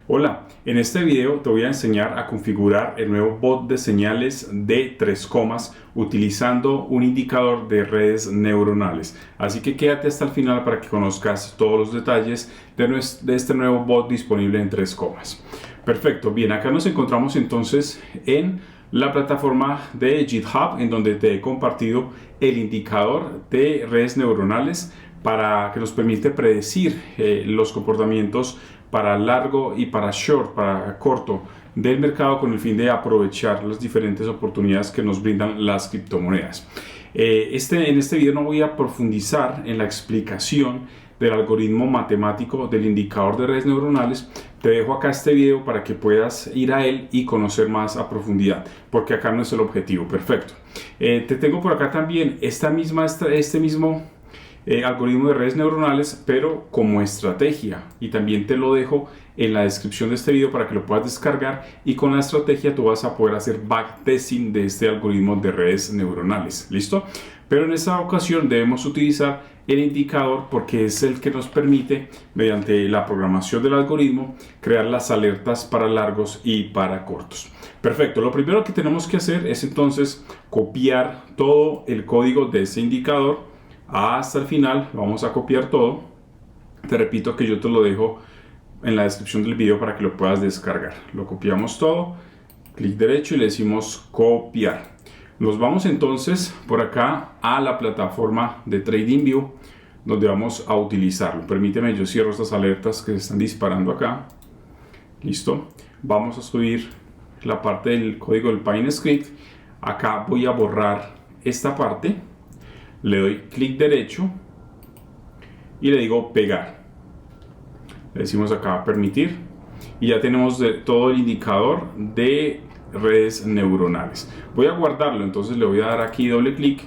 Hola, en este video te voy a enseñar a configurar el nuevo bot de señales de 3 comas utilizando un indicador de redes neuronales. Así que quédate hasta el final para que conozcas todos los detalles de este nuevo bot disponible en 3 comas. Perfecto, bien, acá nos encontramos entonces en la plataforma de GitHub, en donde te he compartido el indicador de redes neuronales para que nos permite predecir los comportamientos para largo y para corto del mercado, con el fin de aprovechar las diferentes oportunidades que nos brindan las criptomonedas. En este video no voy a profundizar en la explicación del algoritmo matemático del indicador de redes neuronales. Te dejo acá este video para que puedas ir a él y conocer más a profundidad, porque acá no es el objetivo. Perfecto. Te tengo por acá también este mismo algoritmo de redes neuronales, pero como estrategia, y también te lo dejo en la descripción de este video para que lo puedas descargar, y con la estrategia tú vas a poder hacer backtesting de este algoritmo de redes neuronales. ¿Listo? Pero en esta ocasión debemos utilizar el indicador porque es el que nos permite, mediante la programación del algoritmo, crear las alertas para largos y para cortos. Perfecto, lo primero que tenemos que hacer es entonces copiar todo el código de ese indicador hasta el final. Vamos a copiar todo. Te repito que yo te lo dejo en la descripción del video para que lo puedas descargar. Lo copiamos todo, clic derecho y le decimos copiar. Nos vamos entonces por acá a la plataforma de TradingView, donde vamos a utilizarlo. Permíteme, yo cierro estas alertas que se están disparando acá. Listo. Vamos a subir la parte del código del PineScript. Acá voy a borrar esta parte. Le doy clic derecho y le digo pegar. Le decimos acá permitir y ya tenemos todo el indicador de redes neuronales. Voy a guardarlo, entonces le voy a dar aquí doble clic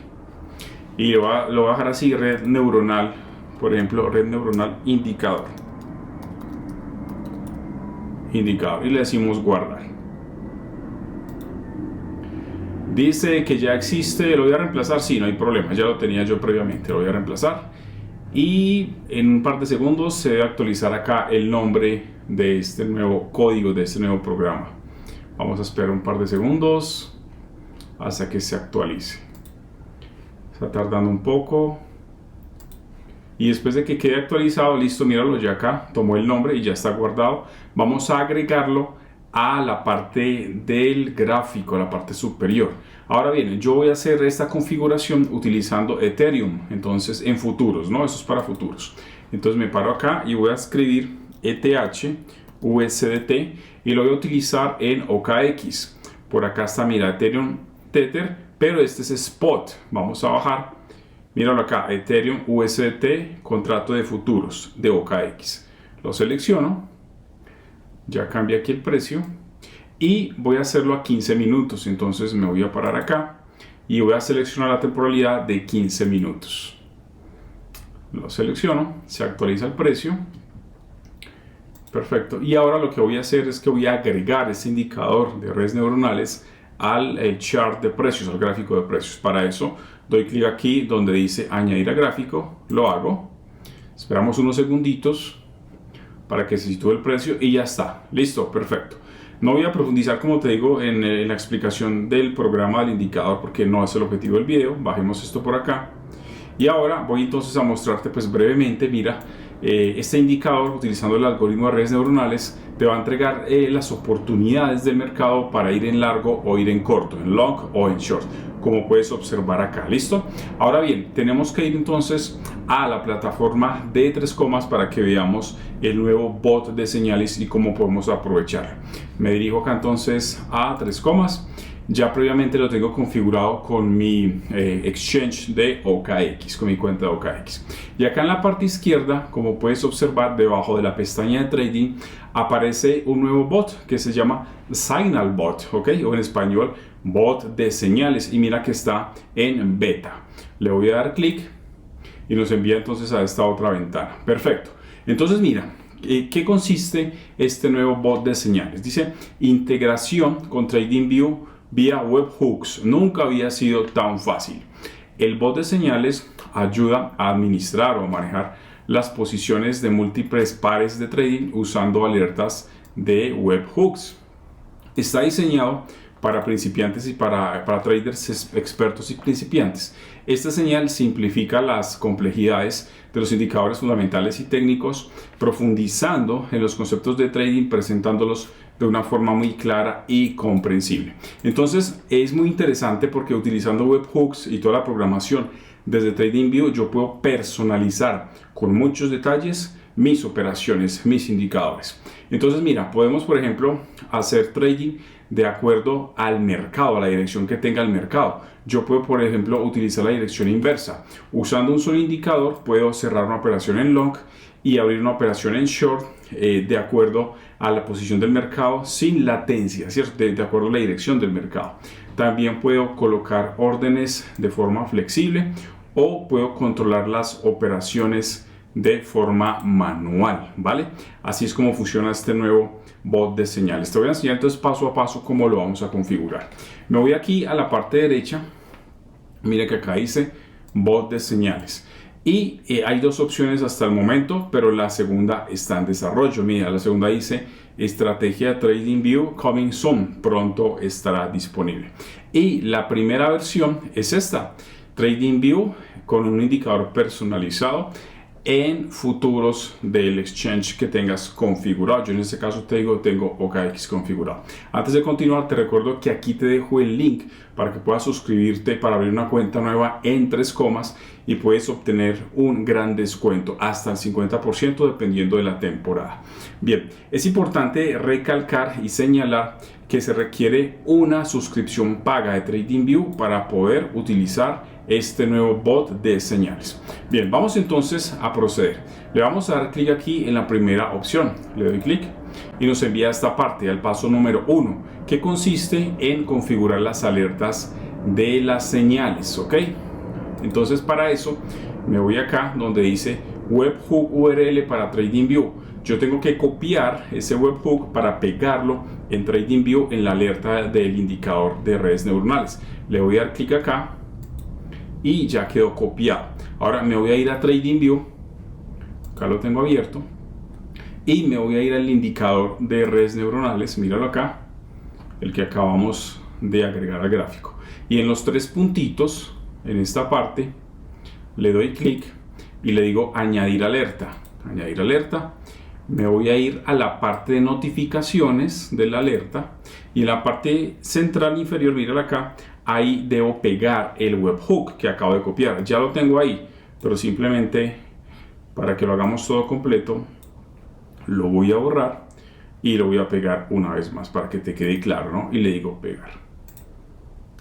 y lo voy a dejar así: red neuronal, por ejemplo, red neuronal indicador, y le decimos guardar. Dice que ya existe, lo voy a reemplazar. Sí, no hay problema, ya lo tenía yo previamente, lo voy a reemplazar y en un par de segundos se debe actualizar acá el nombre de este nuevo código, de este nuevo programa. Vamos a esperar un par de segundos hasta que se actualice. Está tardando un poco y después de que quede actualizado, listo, míralo, ya acá tomó el nombre y ya está guardado. Vamos a agregarlo a la parte del gráfico, a la parte superior. Ahora bien, yo voy a hacer esta configuración utilizando Ethereum, entonces en futuros, ¿no? Eso es para futuros. Entonces me paro acá y voy a escribir ETH USDT y lo voy a utilizar en OKX. Por acá está, mira, Ethereum Tether, pero este es Spot. Vamos a bajar, míralo acá, Ethereum USDT, contrato de futuros de OKX. Lo selecciono. Ya cambia aquí el precio y voy a hacerlo a 15 minutos. Entonces me voy a parar acá y voy a seleccionar la temporalidad de 15 minutos. Lo selecciono, se actualiza el precio. Perfecto. Y ahora lo que voy a hacer es que voy a agregar este indicador de redes neuronales al chart de precios, al gráfico de precios. Para eso doy clic aquí donde dice añadir a gráfico, lo hago. Esperamos unos segunditos para que se sitúe el precio y ya está, listo, perfecto. No voy a profundizar, como te digo, en la explicación del programa del indicador porque no es el objetivo del video. Bajemos esto por acá y ahora voy entonces a mostrarte pues brevemente. Mira, este indicador, utilizando el algoritmo de redes neuronales, te va a entregar las oportunidades del mercado para ir en largo o ir en corto, en long o en short, como puedes observar acá. ¿Listo? Ahora bien, tenemos que ir entonces a la plataforma de 3 comas para que veamos el nuevo bot de señales y cómo podemos aprovecharlo. Me dirijo acá entonces a 3 comas. Ya previamente lo tengo configurado con mi exchange de OKX, con mi cuenta de OKX. Y acá en la parte izquierda, como puedes observar, debajo de la pestaña de trading, aparece un nuevo bot que se llama Signal Bot, ¿ok? O en español, bot de señales. Y mira que está en beta. Le voy a dar clic y nos envía entonces a esta otra ventana. Perfecto. Entonces mira, ¿qué consiste este nuevo bot de señales? Dice integración con TradingView vía webhooks. Nunca había sido tan fácil. El bot de señales ayuda a administrar o manejar las posiciones de múltiples pares de trading usando alertas de webhooks. Está diseñado para principiantes y para traders expertos y principiantes. Esta señal simplifica las complejidades de los indicadores fundamentales y técnicos, profundizando en los conceptos de trading, presentándolos de una forma muy clara y comprensible. Entonces es muy interesante porque utilizando webhooks y toda la programación desde TradingView yo puedo personalizar con muchos detalles mis operaciones, mis indicadores. Entonces mira, podemos por ejemplo hacer trading de acuerdo al mercado, a la dirección que tenga el mercado. Yo puedo por ejemplo utilizar la dirección inversa. Usando un solo indicador puedo cerrar una operación en long y abrir una operación en short de acuerdo a la posición del mercado sin latencia, ¿cierto? De acuerdo a la dirección del mercado. También puedo colocar órdenes de forma flexible o puedo controlar las operaciones de forma manual, ¿vale? Así es como funciona este nuevo bot de señales. Te voy a enseñar entonces paso a paso cómo lo vamos a configurar. Me voy aquí a la parte derecha. Mira que acá dice bot de señales. Y hay dos opciones hasta el momento, pero la segunda está en desarrollo. Mira, la segunda dice estrategia TradingView coming soon, pronto estará disponible. Y la primera versión es esta, TradingView con un indicador personalizado en futuros del exchange que tengas configurado. Yo en este caso tengo OKX configurado. Antes de continuar, te recuerdo que aquí te dejo el link para que puedas suscribirte para abrir una cuenta nueva en 3 comas y puedes obtener un gran descuento hasta el 50% dependiendo de la temporada. Bien, es importante recalcar y señalar que se requiere una suscripción paga de TradingView para poder utilizar este nuevo bot de señales. Bien, vamos entonces a proceder. Le vamos a dar clic aquí en la primera opción. Le doy clic y nos envía a esta parte, al paso número 1, que consiste en configurar las alertas de las señales, ¿ok? Entonces para eso me voy acá donde dice webhook URL para TradingView. Yo tengo que copiar ese webhook para pegarlo en TradingView en la alerta del indicador de redes neuronales. Le voy a dar clic acá y ya quedó copiado. Ahora me voy a ir a TradingView, acá lo tengo abierto, y me voy a ir al indicador de redes neuronales, míralo acá, el que acabamos de agregar al gráfico. Y en los 3 puntitos, en esta parte, le doy clic y le digo añadir alerta. Añadir alerta. Me voy a ir a la parte de notificaciones de la alerta y en la parte central inferior, mírala acá, ahí debo pegar el webhook que acabo de copiar. Ya lo tengo ahí, pero simplemente para que lo hagamos todo completo, lo voy a borrar y lo voy a pegar una vez más para que te quede claro, ¿no? Y le digo pegar.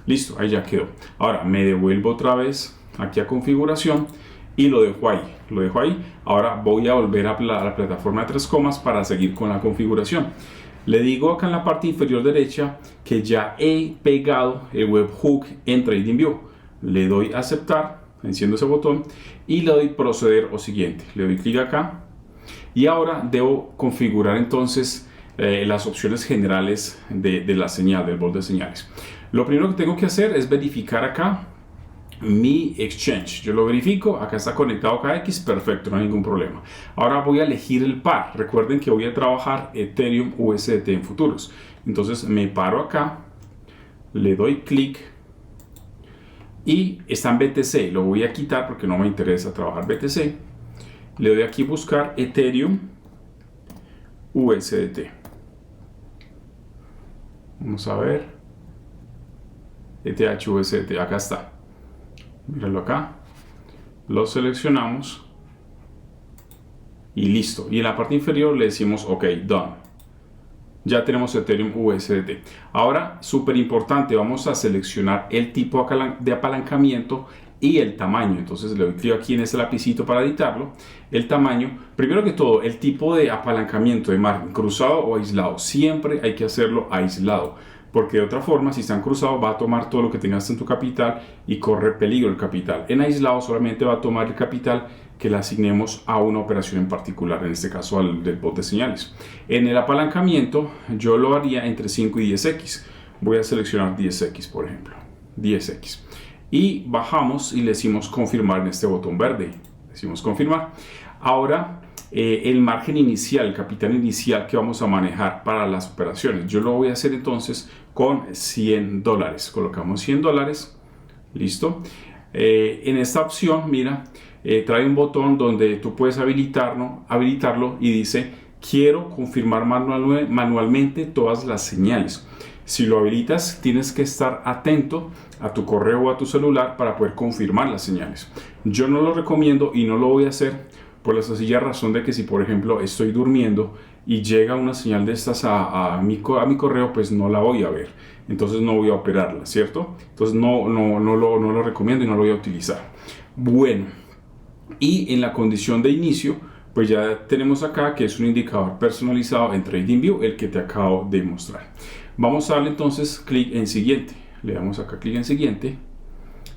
Listo, ahí ya quedó. Ahora me devuelvo otra vez aquí a configuración y lo dejo ahí. Lo dejo ahí. Ahora voy a volver a la plataforma de 3 comas para seguir con la configuración. Le digo acá en la parte inferior derecha que ya he pegado el webhook en TradingView. Le doy a aceptar, enciendo ese botón y le doy proceder o siguiente. Le doy clic acá y ahora debo configurar entonces las opciones generales de la señal, del bot de señales. Lo primero que tengo que hacer es verificar acá mi exchange. Yo lo verifico, acá está conectado KX, perfecto, no hay ningún problema. Ahora voy a elegir el par. Recuerden que voy a trabajar Ethereum USDT en futuros. Entonces me paro acá, le doy clic y está en BTC. Lo voy a quitar porque no me interesa trabajar BTC. Le doy aquí buscar Ethereum USDT. Vamos a ver. ETH USDT, acá está. Míralo acá, lo seleccionamos y listo. Y en la parte inferior le decimos OK, done. Ya tenemos Ethereum USDT. Ahora, súper importante, vamos a seleccionar el tipo de apalancamiento y el tamaño. Entonces le doy clic aquí en ese lapicito para editarlo. El tamaño, primero que todo, el tipo de apalancamiento de margen, cruzado o aislado. Siempre hay que hacerlo aislado, porque de otra forma, si están cruzados, va a tomar todo lo que tengas en tu capital y corre peligro el capital. En aislado solamente va a tomar el capital que le asignemos a una operación en particular, en este caso al del bot de señales. En el apalancamiento yo lo haría entre 5 y 10x. Voy a seleccionar 10x, por ejemplo, 10x. Y bajamos y le decimos confirmar en este botón verde. Decimos confirmar. Ahora el margen inicial, el capital inicial que vamos a manejar para las operaciones. Yo lo voy a hacer entonces con $100. Colocamos $100, listo. En esta opción, mira, trae un botón donde tú puedes habilitarlo y dice: quiero confirmar manualmente todas las señales. Si lo habilitas, tienes que estar atento a tu correo o a tu celular para poder confirmar las señales. Yo no lo recomiendo y no lo voy a hacer por la sencilla razón de que si, por ejemplo, estoy durmiendo y llega una señal de estas a mi correo, pues no la voy a ver. Entonces no voy a operarla, ¿cierto? Entonces no lo recomiendo y no lo voy a utilizar. Bueno, y en la condición de inicio, pues ya tenemos acá que es un indicador personalizado en TradingView, el que te acabo de mostrar. Vamos a darle entonces clic en siguiente. Le damos acá clic en siguiente.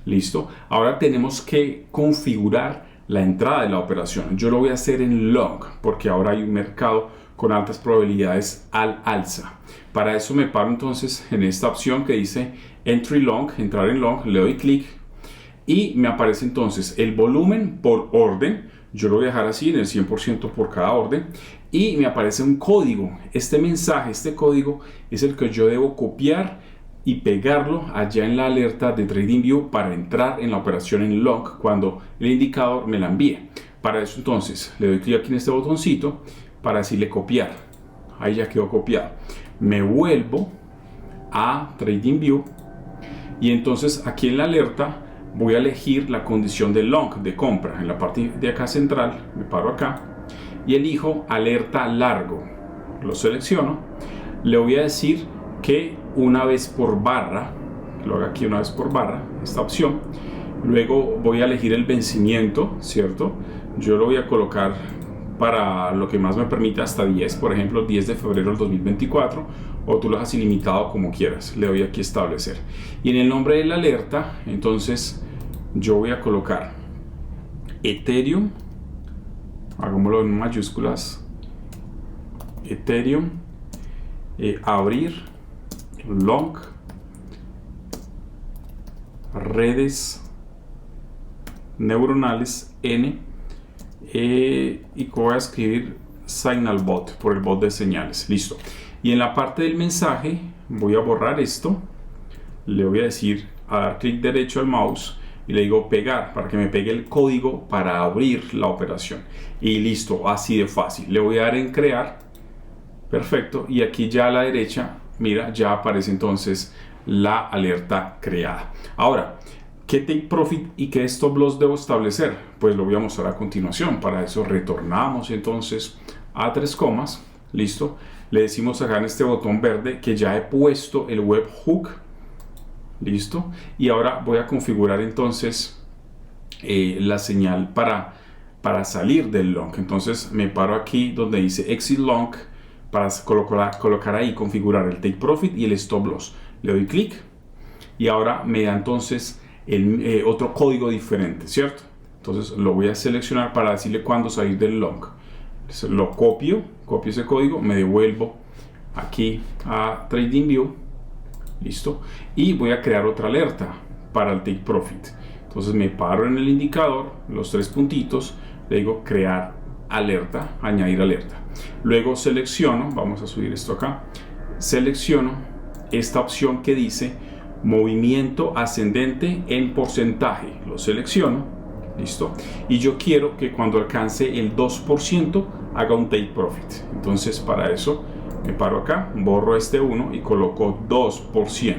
Listo. Ahora tenemos que configurar la entrada de la operación. Yo lo voy a hacer en long porque ahora hay un mercado con altas probabilidades al alza. Para eso me paro entonces en esta opción que dice Entry Long, entrar en long, le doy clic y me aparece entonces el volumen por orden. Yo lo voy a dejar así en el 100% por cada orden y me aparece un código. Este mensaje, este código es el que yo debo copiar y pegarlo allá en la alerta de TradingView para entrar en la operación en long cuando el indicador me la envíe. Para eso entonces le doy clic aquí en este botoncito para decirle copiar. Ahí ya quedó copiado. Me vuelvo a TradingView y entonces aquí en la alerta voy a elegir la condición de long, de compra. En la parte de acá central me paro acá y elijo alerta largo. Lo selecciono. Le voy a decir que una vez por barra, lo haga aquí una vez por barra, esta opción. Luego voy a elegir el vencimiento, ¿cierto? Yo lo voy a colocar para lo que más me permita, hasta 10, por ejemplo, 10 de febrero del 2024, o tú lo dejas ilimitado como quieras. Le doy aquí establecer. Y en el nombre de la alerta, entonces, yo voy a colocar Ethereum, hagámoslo en mayúsculas, Ethereum, abrir, long, redes neuronales N, y voy a escribir Signal Bot por el bot de señales. Listo. Y en la parte del mensaje voy a borrar esto. Le voy a decir a dar clic derecho al mouse y le digo pegar para que me pegue el código para abrir la operación. Y listo, así de fácil. Le voy a dar en crear. Perfecto. Y aquí ya a la derecha, mira, ya aparece entonces la alerta creada. Ahora, ¿qué take profit y qué stop loss debo establecer? Pues lo voy a mostrar a continuación. Para eso retornamos entonces a 3 comas. Listo. Le decimos acá en este botón verde que ya he puesto el webhook. Listo. Y ahora voy a configurar entonces la señal para salir del long. Entonces me paro aquí donde dice exit long para colocar ahí, configurar el take profit y el stop loss. Le doy clic y ahora me da entonces otro código diferente, ¿cierto? Entonces lo voy a seleccionar para decirle cuándo salir del long. Lo copio ese código, me devuelvo aquí a TradingView, listo, y voy a crear otra alerta para el take profit. Entonces me paro en el indicador, los 3 puntitos, le digo crear alerta, añadir alerta. Luego selecciono, vamos a subir esto acá, selecciono esta opción que dice movimiento ascendente en porcentaje. Lo selecciono, listo, y yo quiero que cuando alcance el 2% haga un take profit. Entonces para eso me paro acá, borro este 1 y coloco 2%.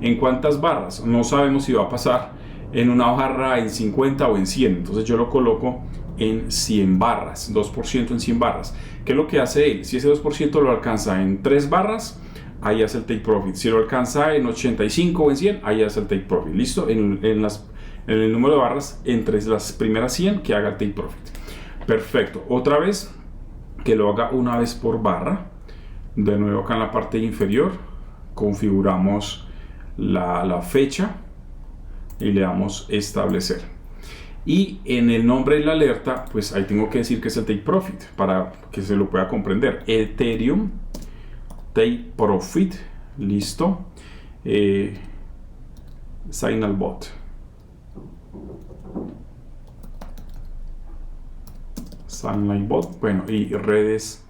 ¿En cuántas barras? No sabemos si va a pasar en una barra, en 50 o en 100. Entonces yo lo coloco en 100 barras, 2% en 100 barras. ¿Qué es lo que hace él? Si ese 2% lo alcanza en 3 barras, ahí hace el take profit. Si lo alcanza en 85 o en 100, ahí hace el take profit. Listo, en el número de barras entre las primeras 100 que haga el take profit. Perfecto. Otra vez que lo haga una vez por barra. De nuevo acá en la parte inferior configuramos la fecha y le damos establecer. Y en el nombre de la alerta, pues ahí tengo que decir que es el take profit para que se lo pueda comprender. Ethereum take profit, listo. Signal bot. Sunlight Bot, bueno, y redes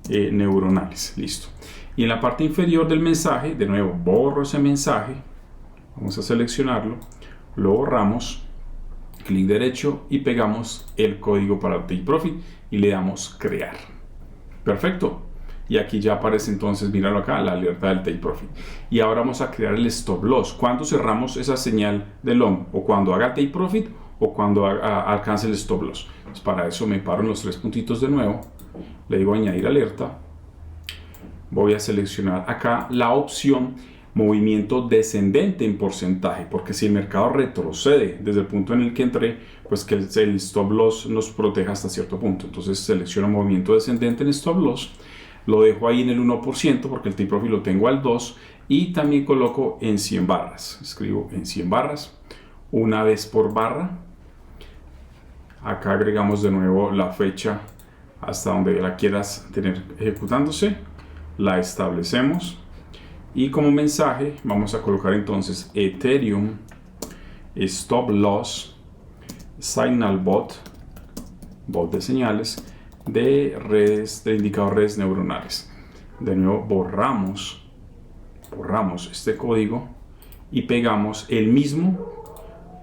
neuronales, listo. Y en la parte inferior del mensaje, de nuevo, borro ese mensaje, vamos a seleccionarlo, lo borramos, clic derecho y pegamos el código para el Take Profit y le damos crear. Perfecto. Y aquí ya aparece entonces, míralo acá, la alerta del Take Profit. Y ahora vamos a crear el Stop Loss. ¿Cuándo cerramos esa señal de long? O cuando haga Take Profit o cuando alcance el Stop Loss. Entonces, para eso me paro en los tres puntitos de nuevo. Le digo añadir alerta. Voy a seleccionar acá la opción movimiento descendente en porcentaje, porque si el mercado retrocede desde el punto en el que entré, pues que el Stop Loss nos proteja hasta cierto punto. Entonces selecciono movimiento descendente en Stop Loss. Lo dejo ahí en el 1% porque el Take Profit lo tengo al 2 y también coloco en 100 barras. Escribo en 100 barras, una vez por barra. Acá agregamos de nuevo la fecha hasta donde la quieras tener ejecutándose. La establecemos y como mensaje vamos a colocar entonces Ethereum Stop Loss Signal Bot de señales de redes, de indicador redes neuronales. De nuevo borramos este código y pegamos el mismo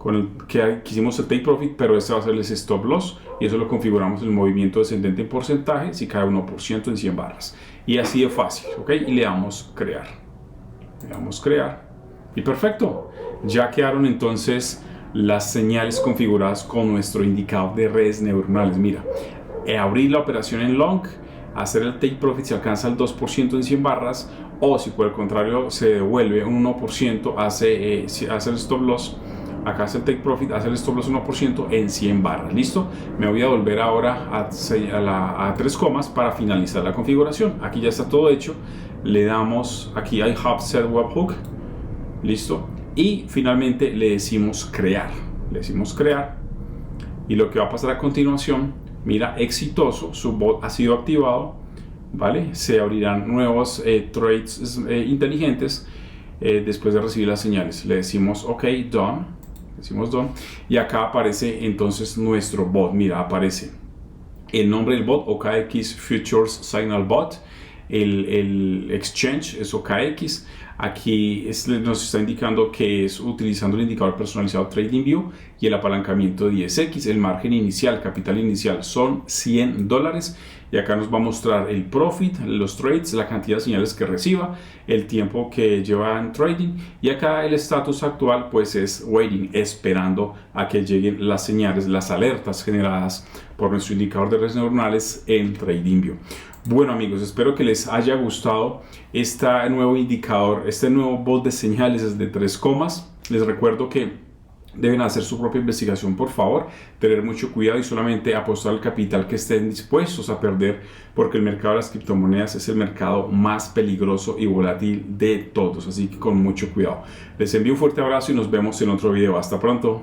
con el que hicimos el Take Profit, pero este va a ser el Stop Loss y eso lo configuramos el movimiento descendente en porcentaje si cae 1% en 100 barras. Y así de fácil, ¿ok? Y le damos crear. Le damos crear y perfecto. Ya quedaron entonces las señales configuradas con nuestro indicador de redes neuronales. Mira, abrir la operación en long, hacer el Take Profit si alcanza el 2% en 100 barras, o si por el contrario se devuelve un 1%, hace el Stop Loss. Acá hace el Take Profit, hace el Stop Loss 1% en 100 barras. ¿Listo? Me voy a volver ahora a 3 comas para finalizar la configuración. Aquí ya está todo hecho. Le damos, aquí hay Hub Set Webhook. ¿Listo? Y finalmente le decimos crear. Le decimos crear. Y lo que va a pasar a continuación, mira, exitoso, su bot ha sido activado. ¿Vale? Se abrirán nuevos trades inteligentes después de recibir las señales. Le decimos OK, done. Decimos done y acá aparece entonces nuestro bot. Mira, aparece el nombre del bot, OKX Futures Signal Bot, el exchange es OKX. Aquí nos está indicando que es utilizando el indicador personalizado TradingView y el apalancamiento de 10x. El margen inicial, capital inicial son $100 y acá nos va a mostrar el profit, los trades, la cantidad de señales que reciba, el tiempo que lleva en trading y acá el estatus actual pues es waiting, esperando a que lleguen las señales, las alertas generadas por nuestro indicador de redes neuronales en TradingView. Bueno amigos, espero que les haya gustado este nuevo indicador, este nuevo bot de señales de 3 comas. Les recuerdo que deben hacer su propia investigación, por favor, tener mucho cuidado y solamente apostar el capital que estén dispuestos a perder, porque el mercado de las criptomonedas es el mercado más peligroso y volátil de todos, así que con mucho cuidado. Les envío un fuerte abrazo y nos vemos en otro video. Hasta pronto.